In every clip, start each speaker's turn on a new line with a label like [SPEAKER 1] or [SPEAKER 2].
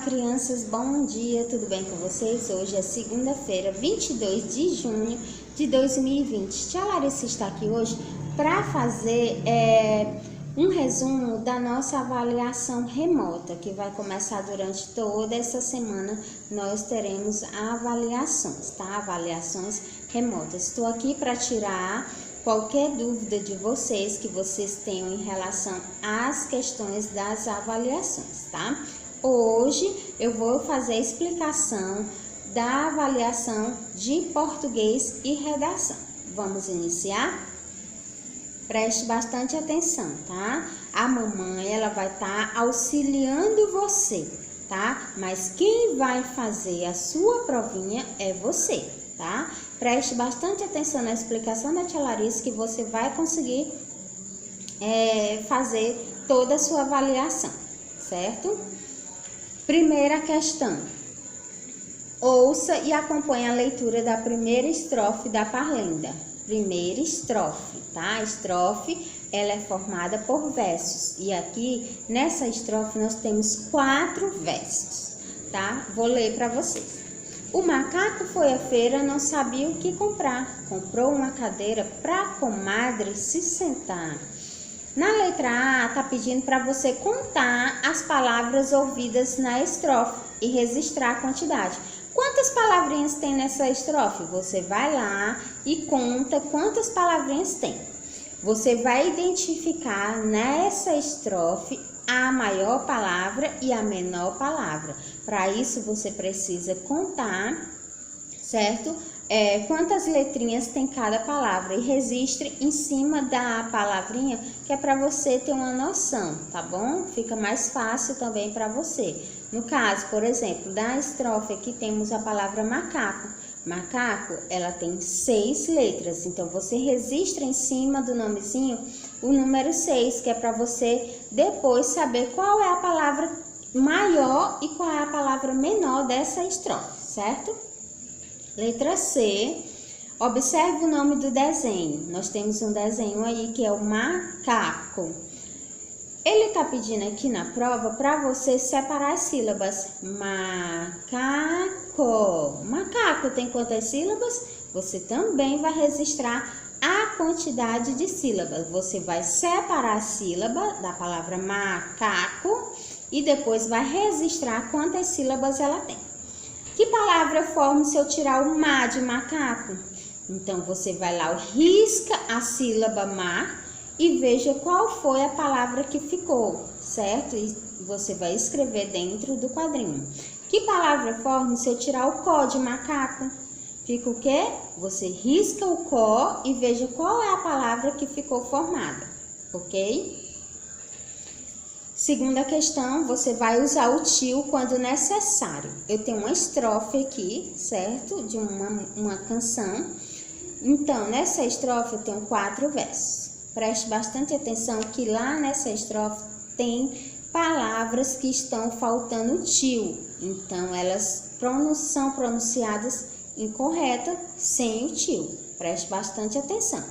[SPEAKER 1] crianças, bom dia, tudo bem com vocês? Hoje é segunda-feira, 22 de junho de 2020. Tia Larissa está aqui hoje para fazer um resumo da nossa avaliação remota, que vai começar durante toda essa semana. Nós teremos avaliações, tá? Avaliações remotas. Estou aqui para tirar qualquer dúvida de vocês que vocês tenham em relação às questões das avaliações, tá? Hoje eu vou fazer a explicação da avaliação de português e redação. Vamos iniciar? Preste bastante atenção, tá? A mamãe, ela vai estar auxiliando você, tá? Mas quem vai fazer a sua provinha é você, tá? Preste bastante atenção na explicação da tia Larissa que você vai conseguir fazer toda a sua avaliação, certo? Primeira questão. Ouça e acompanhe a leitura da primeira estrofe da parlenda. Primeira estrofe, tá? A estrofe, ela é formada por versos. E aqui, nessa estrofe, nós temos 4 versos, tá? Vou ler para vocês. O macaco foi à feira, não sabia o que comprar. Comprou uma cadeira para a comadre se sentar. Na letra A, tá pedindo para você contar as palavras ouvidas na estrofe e registrar a quantidade. Quantas palavrinhas tem nessa estrofe? Você vai lá e conta quantas palavrinhas tem. Você vai identificar nessa estrofe a maior palavra e a menor palavra. Para isso, você precisa contar, certo? Quantas letrinhas tem cada palavra e registre em cima da palavrinha, que é para você ter uma noção, tá bom? Fica mais fácil também para você. No caso, por exemplo, da estrofe aqui temos a palavra macaco. Macaco, ela tem 6 letras, então você registra em cima do nomezinho o número 6, que é para você depois saber qual é a palavra maior e qual é a palavra menor dessa estrofe, certo? Letra C, observe o nome do desenho. Nós temos um desenho aí que é o macaco. Ele está pedindo aqui na prova para você separar as sílabas. Macaco. Macaco tem quantas sílabas? Você também vai registrar a quantidade de sílabas. Você vai separar a sílaba da palavra macaco e depois vai registrar quantas sílabas ela tem. Que palavra forma se eu tirar o ma de macaco? Então, você vai lá, risca a sílaba ma e veja qual foi a palavra que ficou, certo? E você vai escrever dentro do quadrinho. Que palavra forma se eu tirar o có de macaco? Fica o quê? Você risca o có e veja qual é a palavra que ficou formada, ok? Segunda questão, você vai usar o tio quando necessário. Eu tenho uma estrofe aqui, certo? De uma canção. Então, nessa estrofe eu tenho 4 versos. Preste bastante atenção que lá nessa estrofe tem palavras que estão faltando tio. Então, elas são pronunciadas incorreta sem o tio. Preste bastante atenção.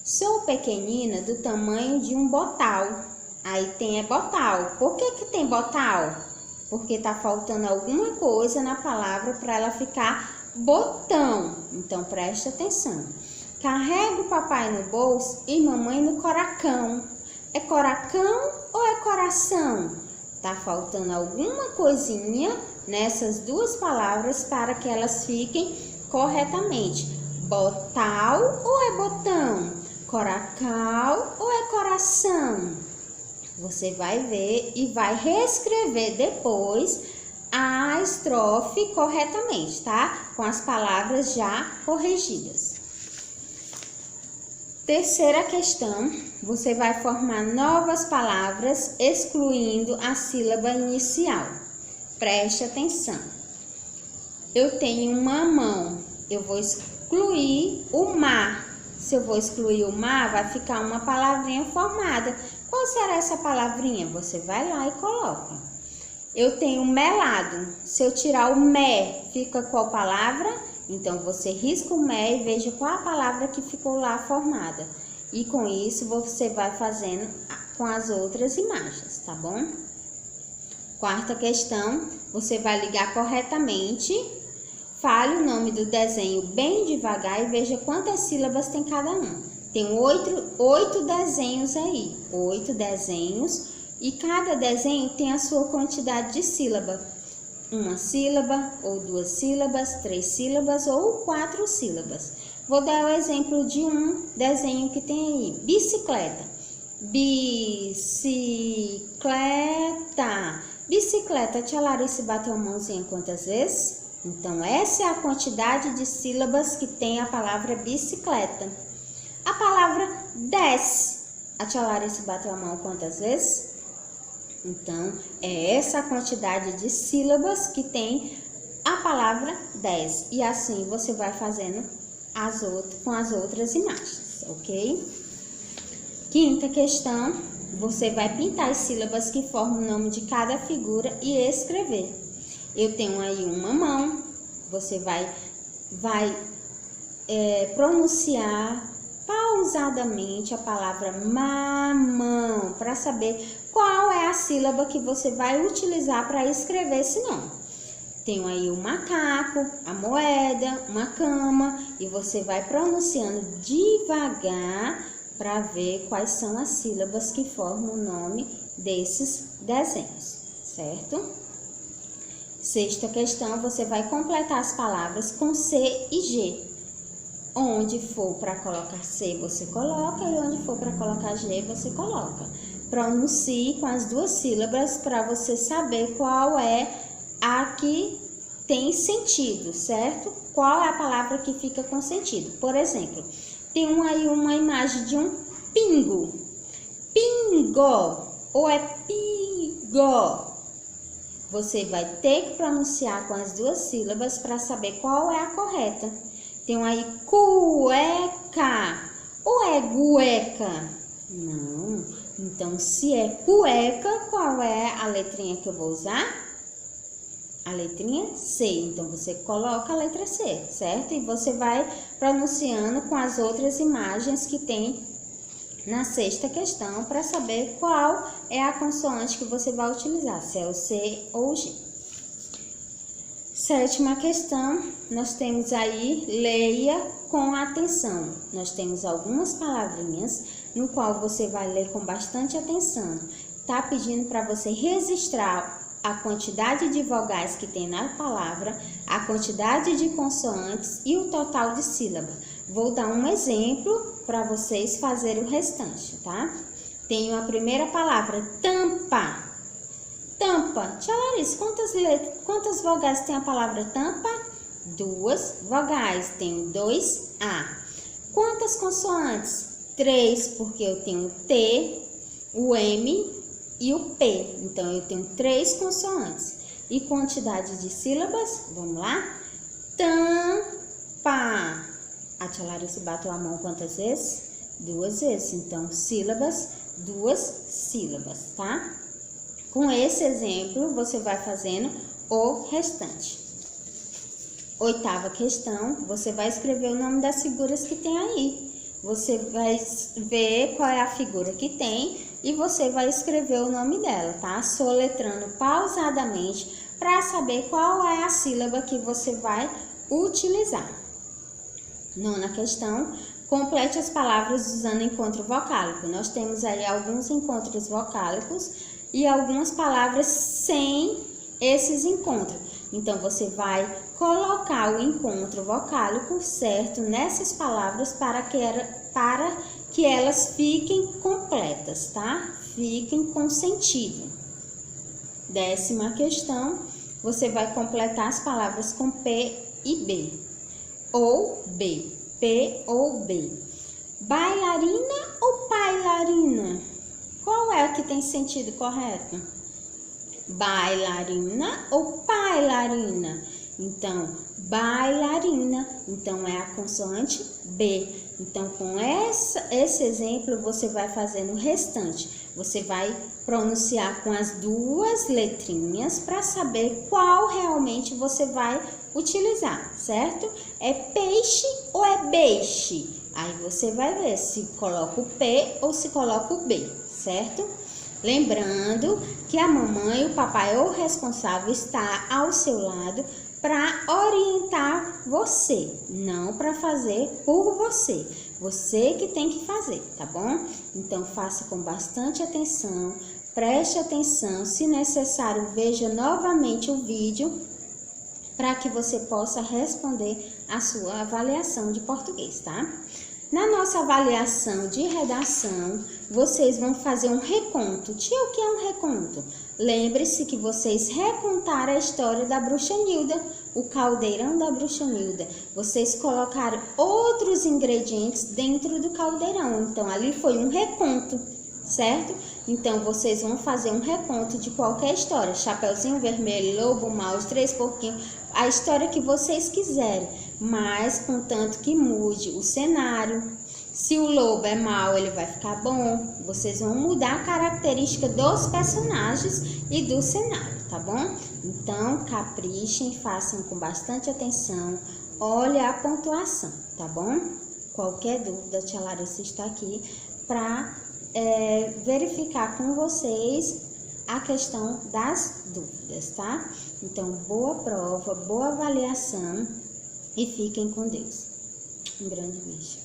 [SPEAKER 1] Sou pequenina do tamanho de um botal. Aí tem botal. Por que tem botal? Porque tá faltando alguma coisa na palavra para ela ficar botão. Então preste atenção. Carrego papai no bolso e mamãe no coracão. É coracão ou é coração? Tá faltando alguma coisinha nessas duas palavras para que elas fiquem corretamente. Botal ou é botão? Coracal ou é coração? Você vai ver e vai reescrever depois a estrofe corretamente, tá? Com as palavras já corrigidas. Terceira questão, você vai formar novas palavras excluindo a sílaba inicial. Preste atenção. Eu tenho mamão, eu vou excluir o ma. Se eu vou excluir o ma, vai ficar uma palavrinha formada. Qual será essa palavrinha? Você vai lá e coloca. Eu tenho melado. Se eu tirar o me, fica qual palavra? Então, você risca o me e veja qual a palavra que ficou lá formada. E com isso, você vai fazendo com as outras imagens, tá bom? Quarta questão, você vai ligar corretamente. Fale o nome do desenho bem devagar e veja quantas sílabas tem cada um. Tem oito desenhos aí, 8 desenhos, e cada desenho tem a sua quantidade de sílaba. 1 sílaba, ou 2 sílabas, 3 sílabas ou 4 sílabas. Vou dar o exemplo de um desenho que tem aí, bicicleta. Bicicleta. Bicicleta, tia Larissa bateu a mãozinha quantas vezes? Então, essa é a quantidade de sílabas que tem a palavra bicicleta. A palavra 10, a tia Larissa bateu a mão quantas vezes? Então, é essa a quantidade de sílabas que tem a palavra 10. E assim você vai fazendo com as outras imagens, ok? Quinta questão, você vai pintar as sílabas que formam o nome de cada figura e escrever. Eu tenho aí uma mão, você vai pronunciar pausadamente a palavra mamão, para saber qual é a sílaba que você vai utilizar para escrever esse nome. Tenho aí o macaco, a moeda, uma cama, e você vai pronunciando devagar para ver quais são as sílabas que formam o nome desses desenhos, certo? Sexta questão, você vai completar as palavras com C e G. Onde for para colocar C, você coloca, e onde for para colocar G, você coloca. Pronuncie com as 2 sílabas para você saber qual é a que tem sentido, certo? Qual é a palavra que fica com sentido? Por exemplo, tem aí uma imagem de um pingo. Pingo ou é pigo? Você vai ter que pronunciar com as 2 sílabas para saber qual é a correta. Tem aí cueca ou é gueca? Não. Então, se é cueca, qual é a letrinha que eu vou usar? A letrinha C. Então, você coloca a letra C, certo? E você vai pronunciando com as outras imagens que tem na sexta questão para saber qual é a consoante que você vai utilizar, se é o C ou o G. Sétima questão, nós temos aí, leia com atenção. Nós temos algumas palavrinhas no qual você vai ler com bastante atenção. Tá pedindo para você registrar a quantidade de vogais que tem na palavra, a quantidade de consoantes e o total de sílaba. Vou dar um exemplo para vocês fazerem o restante, tá? Tenho a primeira palavra, tampa. Tampa. Tia Larissa, quantas vogais tem a palavra tampa? 2 vogais. Tenho 2 A. Quantas consoantes? 3, porque eu tenho o T, o M e o P. Então, eu tenho 3 consoantes. E quantidade de sílabas? Vamos lá? Tampa. A tia Larissa bateu a mão quantas vezes? 2 vezes. Então, sílabas, 2 sílabas, tá? Com esse exemplo, você vai fazendo o restante. Oitava questão, você vai escrever o nome das figuras que tem aí. Você vai ver qual é a figura que tem e você vai escrever o nome dela, tá? Soletrando pausadamente para saber qual é a sílaba que você vai utilizar. Nona questão, complete as palavras usando encontro vocálico. Nós temos aí alguns encontros vocálicos e algumas palavras sem esses encontros. Então, você vai colocar o encontro vocálico, certo, nessas palavras para que elas fiquem completas, tá? Fiquem com sentido. 10ª questão, você vai completar as palavras com P e B. Ou B. P ou B. Bailarina ou bailarina? Qual é a que tem sentido correto? Bailarina ou bailarina? Então, bailarina. Então, é a consoante B. Então, com esse exemplo, você vai fazendo o restante. Você vai pronunciar com as 2 letrinhas para saber qual realmente você vai utilizar, certo? É peixe ou é peixe? Aí você vai ver se coloca o P ou se coloca o B, certo? Lembrando que a mamãe e o papai ou responsável está ao seu lado para orientar você, não para fazer por você. Você que tem que fazer, tá bom? Então faça com bastante atenção, preste atenção, se necessário veja novamente o vídeo para que você possa responder a sua avaliação de português, tá? Na nossa avaliação de redação, vocês vão fazer um reconto. Tia, o que é um reconto? Lembre-se que vocês recontaram a história da Bruxa Nilda, o caldeirão da Bruxa Nilda. Vocês colocaram outros ingredientes dentro do caldeirão, então ali foi um reconto, certo? Então vocês vão fazer um reconto de qualquer história, Chapeuzinho Vermelho, Lobo Mau, Os Três Porquinhos, a história que vocês quiserem, mas contanto que mude o cenário. Se o lobo é mau, ele vai ficar bom. Vocês vão mudar a característica dos personagens e do cenário, tá bom? Então, caprichem, façam com bastante atenção. Olha a pontuação, tá bom? Qualquer dúvida, a tia Larissa está aqui para verificar com vocês a questão das dúvidas, tá? Então, boa prova, boa avaliação e fiquem com Deus. Um grande beijo.